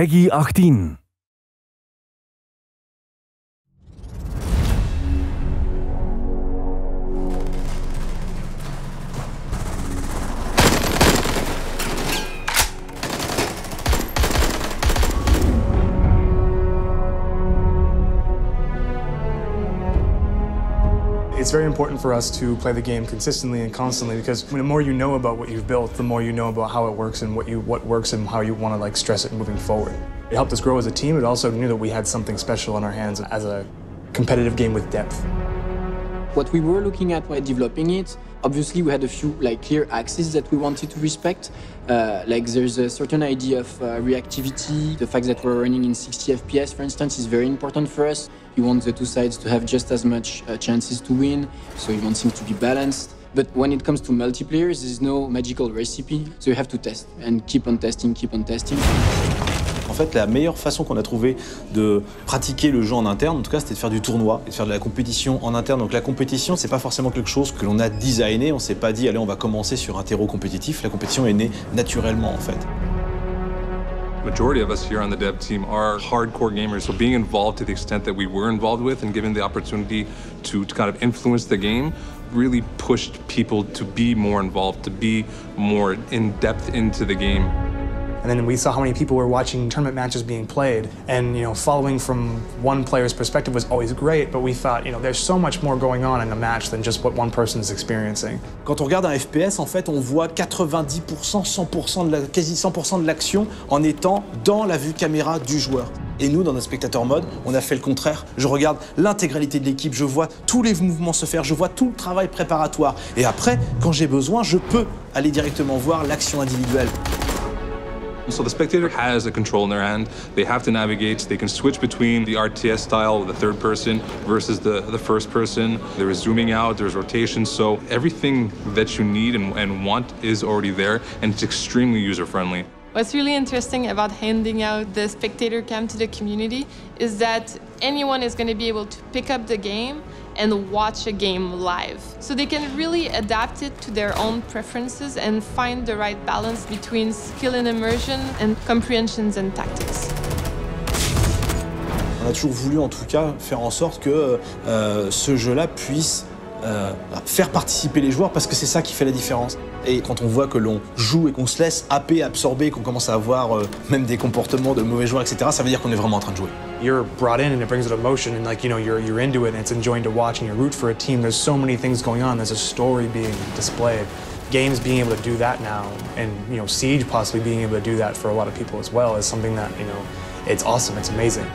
Peggy 18. It's very important for us to play the game consistently and constantly because the more you know about what you've built, the more you know about how it works and what works and how you want to stress it moving forward. It helped us grow as a team. It also knew that we had something special in our hands as a competitive game with depth. What we were looking at while developing it, obviously we had a few clear axes that we wanted to respect. There's a certain idea of reactivity. The fact that we're running in 60 FPS, for instance, is very important for us. You want the two sides to have just as much chances to win, so you want things to be balanced. But when it comes to multiplayer, there's no magical recipe, so you have to test and keep on testing, keep on testing. En fait, la meilleure façon qu'on a trouvé de pratiquer le jeu en interne, en tout cas, c'était de faire du tournoi et de faire de la compétition en interne. Donc la compétition, c'est pas forcément quelque chose que l'on a designé. On s'est pas dit, allez, on va commencer sur un terreau compétitif. La compétition est née naturellement, en fait. Majority of us here on the dev team are hardcore gamers, so being involved to the extent that we were involved with and given the opportunity to kind of influence the game really pushed people to be more involved, to be more in depth into the game. And then we saw how many people were watching tournament matches being played. And, following from one player's perspective was always great, but we thought, there's so much more going on in a match than just what one person is experiencing. Quand on regarde un FPS, en fait, on voit 90%, 100%, quasi 100% de l'action en étant dans la vue caméra du joueur. Et nous, dans notre Spectator Mode, on a fait le contraire. Je regarde l'intégralité de l'équipe, je vois tous les mouvements se faire, je vois tout le travail préparatoire. Et après, quand j'ai besoin, je peux aller directement voir l'action individuelle. So the spectator has a control in their hand. They have to navigate. They can switch between the RTS style, the third person, versus the first person. There is zooming out, there's rotation. So everything that you need and want is already there, and it's extremely user-friendly. What's really interesting about handing out the spectator cam to the community is that anyone is going to be able to pick up the game and watch a game live. So they can really adapt it to their own preferences and find the right balance between skill and immersion and comprehensions and tactics. On a toujours voulu en tout cas faire en sorte que ce jeu-là puisse faire participer les joueurs parce que c'est ça qui fait la différence. Et quand on voit que l'on joue et qu'on se laisse happer, absorber, qu'on commence à avoir même des comportements de mauvais joueurs, etc., ça veut dire qu'on est vraiment en train de jouer. You're brought in and it brings an emotion and you're into it and it's enjoying to watch and you root for a team. There's so many things going on. There's a story being displayed. Games being able to do that now and Siege possibly being able to do that for a lot of people as well is something that, it's awesome, it's amazing.